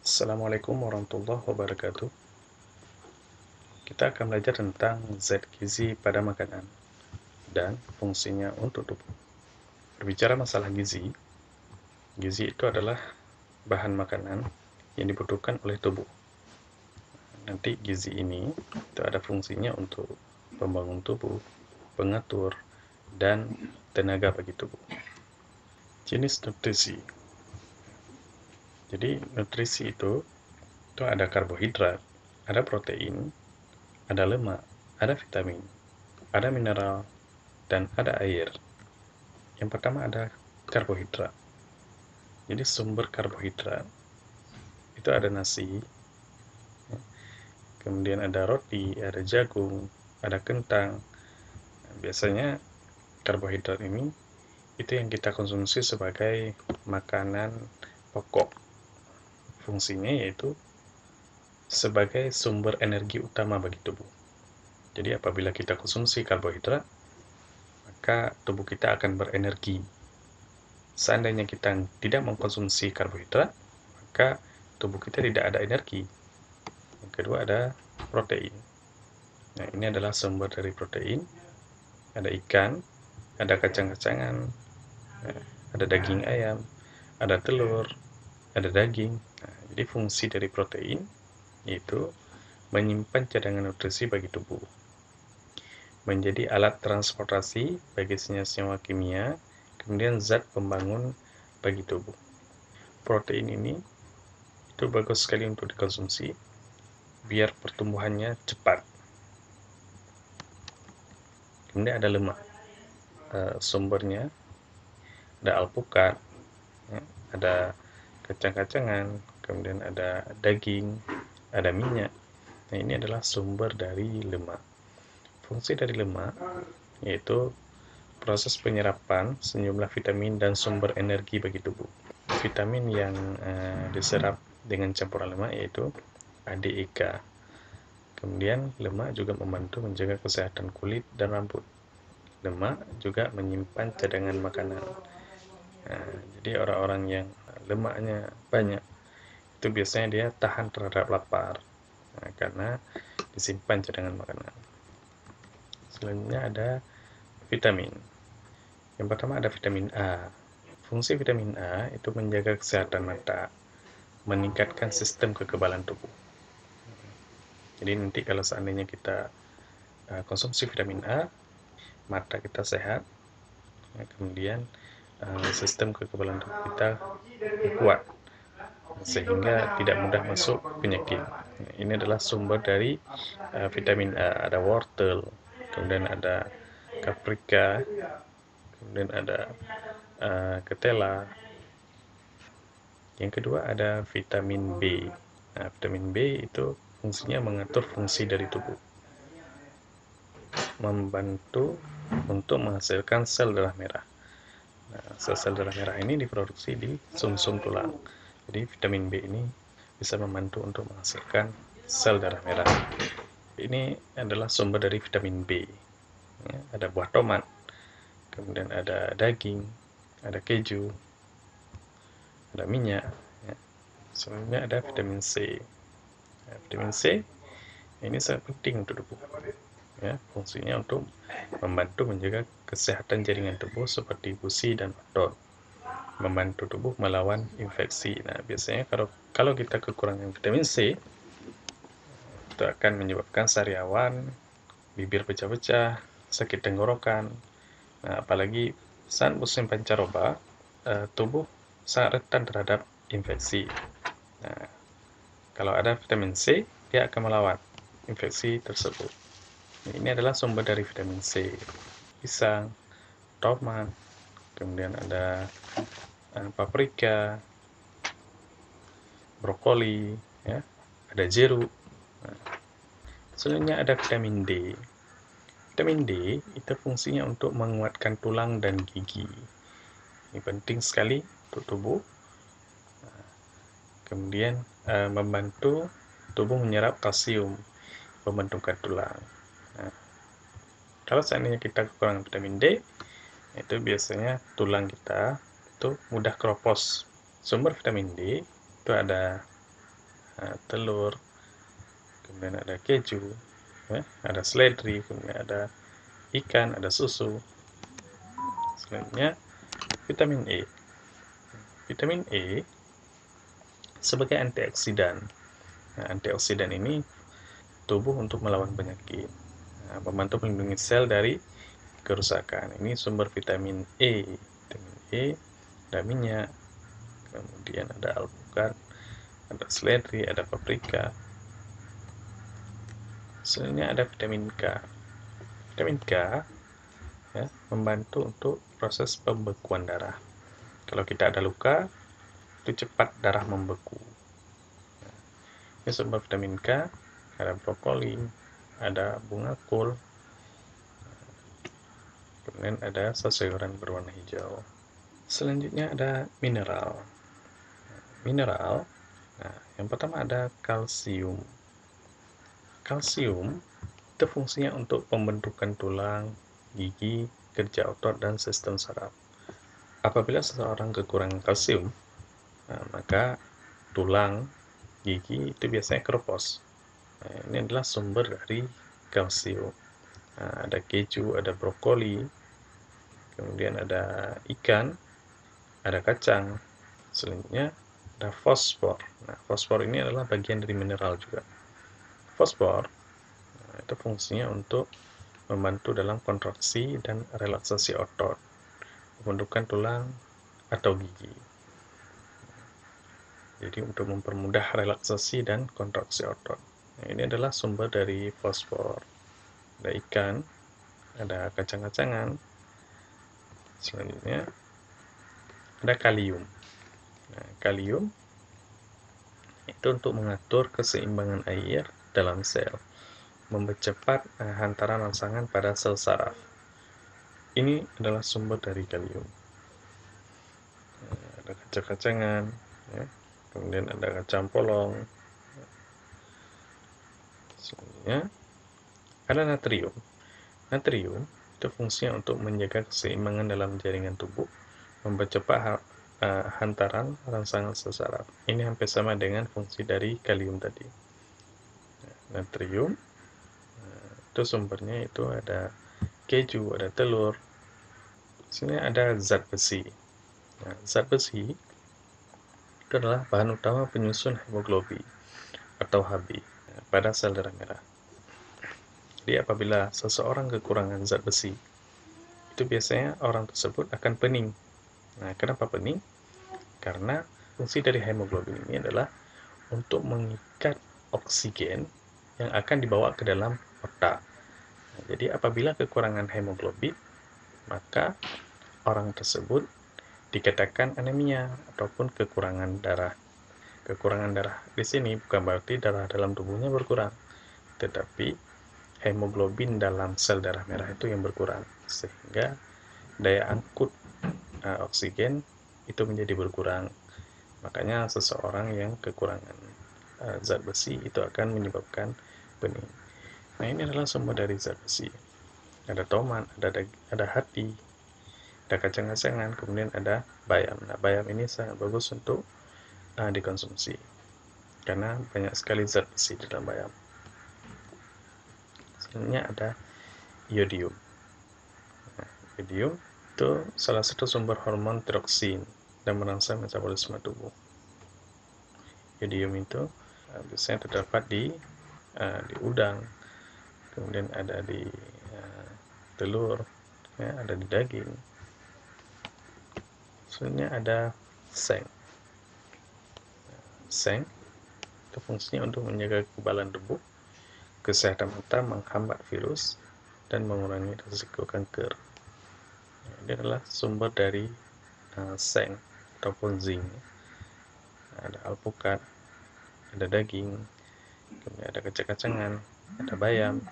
Assalamualaikum warahmatullahi wabarakatuh. Kita akan belajar tentang zat gizi pada makanan dan fungsinya untuk tubuh. Berbicara masalah gizi, gizi itu adalah bahan makanan yang dibutuhkan oleh tubuh. Nanti gizi ini itu ada fungsinya untuk pembangun tubuh, pengatur, dan tenaga bagi tubuh. Jenis nutrisi. Jadi nutrisi itu ada karbohidrat, ada protein, ada lemak, ada vitamin, ada mineral, dan ada air. Yang pertama ada karbohidrat. Jadi sumber karbohidrat itu ada nasi, kemudian ada roti, ada jagung, ada kentang. Nah, biasanya karbohidrat ini itu yang kita konsumsi sebagai makanan pokok. Fungsinya yaitu sebagai sumber energi utama bagi tubuh. Jadi apabila kita konsumsi karbohidrat, maka tubuh kita akan berenergi. Seandainya kita tidak mengkonsumsi karbohidrat, maka tubuh kita tidak ada energi. Yang kedua ada protein. Nah, ini adalah sumber dari protein. Ada ikan, ada kacang-kacangan, ada daging ayam, ada telur, ada daging. Nah, jadi fungsi dari protein yaitu menyimpan cadangan nutrisi bagi tubuh, menjadi alat transportasi bagi senyawa kimia, kemudian zat pembangun bagi tubuh. Protein ini itu bagus sekali untuk dikonsumsi biar pertumbuhannya cepat. Kemudian ada lemak, sumbernya ada alpukat, ya, ada kacang-kacangan, kemudian ada daging, ada minyak. Nah, ini adalah sumber dari lemak. Fungsi dari lemak yaitu proses penyerapan sejumlah vitamin dan sumber energi bagi tubuh. Vitamin yang diserap dengan campuran lemak yaitu ADEK. Kemudian lemak juga membantu menjaga kesehatan kulit dan rambut. Lemak juga menyimpan cadangan makanan. Nah, jadi orang-orang yang lemaknya banyak itu biasanya dia tahan terhadap lapar, karena disimpan cadangan makanan. Selanjutnya ada vitamin. Yang pertama ada vitamin A. Fungsi vitamin A itu menjaga kesehatan mata, meningkatkan sistem kekebalan tubuh. Jadi nanti kalau seandainya kita konsumsi vitamin A, mata kita sehat, kemudian sistem kekebalan tubuh kita kuat, sehingga tidak mudah masuk penyakit. Ini adalah sumber dari vitamin A. Ada wortel, kemudian ada paprika, kemudian ada ketela. Yang kedua ada vitamin B. Nah, vitamin B itu fungsinya mengatur fungsi dari tubuh, membantu untuk menghasilkan sel darah merah. Nah, sel-sel darah merah ini diproduksi di sumsum tulang. Jadi vitamin B ini bisa membantu untuk menghasilkan sel darah merah. Ini adalah sumber dari vitamin B. Ya, ada buah tomat, kemudian ada daging, ada keju, ada minyak. Ya. Selanjutnya ada vitamin C. Nah, vitamin C ini sangat penting untuk tubuh. Ya, fungsinya untuk membantu menjaga kesehatan jaringan tubuh seperti gusi dan otot, membantu tubuh melawan infeksi. Nah, biasanya kalau kita kekurangan vitamin C, itu akan menyebabkan sariawan, bibir pecah-pecah, sakit tenggorokan. Nah, apalagi saat musim pancaroba, tubuh sangat rentan terhadap infeksi. Nah, kalau ada vitamin C, dia akan melawan infeksi tersebut. Ini adalah sumber dari vitamin C. Pisang, tomat, kemudian ada paprika, brokoli, ya, ada jeruk. Nah, selanjutnya ada vitamin D. Vitamin D itu fungsinya untuk menguatkan tulang dan gigi. Ini penting sekali untuk tubuh. Kemudian membantu tubuh menyerap kalsium, pembentukan tulang. Nah, kalau seandainya kita kekurangan vitamin D, itu biasanya tulang kita itu mudah keropos. Sumber vitamin D itu ada telur, kemudian ada keju, ya, ada seledri, kemudian ada ikan, ada susu. Selanjutnya vitamin E. Vitamin E sebagai antioksidan. Nah, antioksidan ini tubuh untuk melawan penyakit, membantu melindungi sel dari kerusakan. Ini sumber vitamin E. Vitamin E, ada minyak, kemudian ada alpukat, ada seledri, ada paprika. Selanjutnya ada vitamin K. Vitamin K ya, membantu untuk proses pembekuan darah. Kalau kita ada luka, itu cepat darah membeku. Ini sumber vitamin K, ada brokoli, ada bunga kol, kemudian ada sayuran berwarna hijau. Selanjutnya ada mineral. Mineral, nah, yang pertama ada kalsium. Kalsium itu fungsinya untuk pembentukan tulang, gigi, kerja otot, dan sistem saraf. Apabila seseorang kekurangan kalsium, maka tulang, gigi itu biasanya keropos. Ini adalah sumber dari kalsium. Ada keju, ada brokoli, kemudian ada ikan, ada kacang. Selanjutnya ada fosfor. Nah, fosfor ini adalah bagian dari mineral juga. Fosfor itu fungsinya untuk membantu dalam kontraksi dan relaksasi otot, pembentukan tulang atau gigi. Jadi untuk mempermudah relaksasi dan kontraksi otot. Nah, ini adalah sumber dari fosfor. Ada ikan, ada kacang-kacangan. Selanjutnya ada kalium. Nah, kalium itu untuk mengatur keseimbangan air dalam sel, mempercepat hantaran rangsangan pada sel saraf. Ini adalah sumber dari kalium. Ada kacang-kacangan, ya. Kemudian ada kacang polong. Selanjutnya ada natrium. Natrium itu fungsinya untuk menjaga keseimbangan dalam jaringan tubuh, mempercepat hantaran rangsangan sel saraf. Ini hampir sama dengan fungsi dari kalium tadi. Natrium itu sumbernya itu ada keju, ada telur. Sini ada zat besi. Nah, zat besi itu adalah bahan utama penyusun hemoglobin atau Hb pada sel darah merah. Jadi apabila seseorang kekurangan zat besi, itu biasanya orang tersebut akan pening. Nah, kenapa pening? Karena fungsi dari hemoglobin ini adalah untuk mengikat oksigen yang akan dibawa ke dalam otak. Nah, jadi apabila kekurangan hemoglobin, maka orang tersebut dikatakan anemia ataupun kekurangan darah. Kekurangan darah di sini bukan berarti darah dalam tubuhnya berkurang, tetapi hemoglobin dalam sel darah merah itu yang berkurang, sehingga daya angkut oksigen itu menjadi berkurang. Makanya seseorang yang kekurangan zat besi itu akan menyebabkan pening. Nah, ini adalah sumber dari zat besi. Ada tomat, ada hati, ada kacang-kacangan, kemudian ada bayam. Nah, bayam ini sangat bagus untuk dikonsumsi karena banyak sekali zat besi di dalam bayam. Selanjutnya ada iodium. Nah, iodium itu salah satu sumber hormon tiroksin dan merangsang metabolisme tubuh. Iodium itu biasanya terdapat di udang, kemudian ada di telur, ya, ada di daging. Selanjutnya ada seng. Seng itu fungsinya untuk menjaga kekebalan tubuh, kesehatan mata, menghambat virus, dan mengurangi risiko kanker. Ini adalah sumber dari seng ataupun zinc. Ada alpukat, ada daging, kemudian ada kacang-kacangan, ada bayam.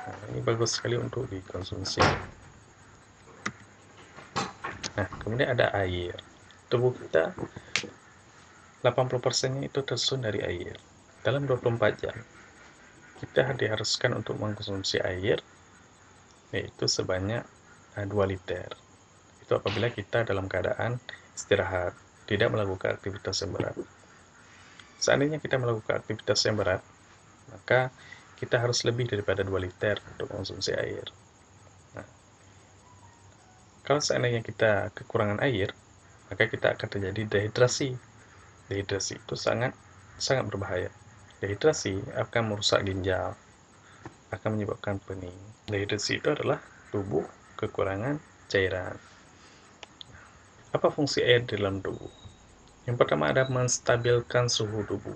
Nah, ini bagus sekali untuk dikonsumsi. Nah, kemudian ada air. Tubuh kita 80%-nya itu tersusun dari air. Dalam 24 jam, kita diharuskan untuk mengkonsumsi air yaitu sebanyak 2 liter. Itu apabila kita dalam keadaan istirahat, tidak melakukan aktivitas yang berat. Seandainya kita melakukan aktivitas yang berat, maka kita harus lebih daripada 2 liter untuk konsumsi air. Nah, kalau seandainya kita kekurangan air, maka kita akan terjadi dehidrasi. Dehidrasi itu sangat berbahaya. Dehidrasi akan merusak ginjal, akan menyebabkan pening. Dehidrasi itu adalah tubuh kekurangan cairan. Apa fungsi air di dalam tubuh? Yang pertama ada menstabilkan suhu tubuh.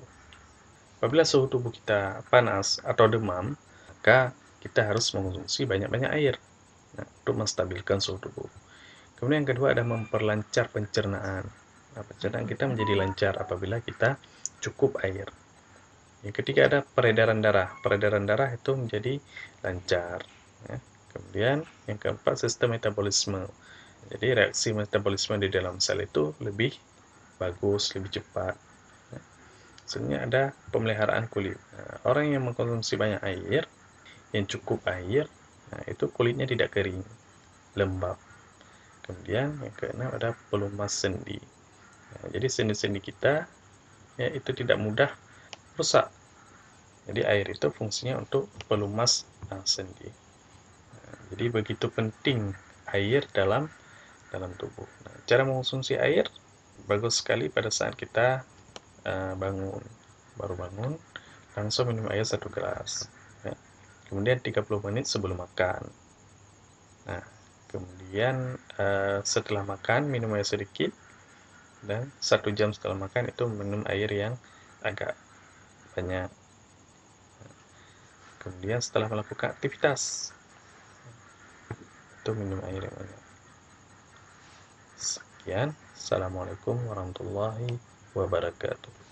Apabila suhu tubuh kita panas atau demam, maka kita harus mengonsumsi banyak-banyak air untuk menstabilkan suhu tubuh. Kemudian yang kedua ada memperlancar pencernaan. Nah, pencernaan kita menjadi lancar apabila kita cukup air. Yang ketiga ada peredaran darah. Peredaran darah itu menjadi lancar. Ya. Kemudian yang keempat sistem metabolisme. Jadi reaksi metabolisme di dalam sel itu lebih bagus, lebih cepat. Selanjutnya ada pemeliharaan kulit. Nah, orang yang mengkonsumsi banyak air, yang cukup air, nah itu kulitnya tidak kering, lembab. Kemudian yang keenam ada pelumas sendi. Nah, jadi sendi-sendi kita ya itu tidak mudah rusak. Jadi air itu fungsinya untuk pelumas sendi. Nah, jadi begitu penting air dalam tubuh. Nah, cara mengonsumsi air bagus sekali pada saat kita baru bangun, langsung minum air 1 gelas. Ya. Kemudian 30 menit sebelum makan. Nah, kemudian setelah makan minum air sedikit, dan 1 jam setelah makan itu minum air yang agak banyak. Kemudian setelah melakukan aktivitas itu minum air yang banyak. Sekian, assalamualaikum warahmatullahi wabarakatuh.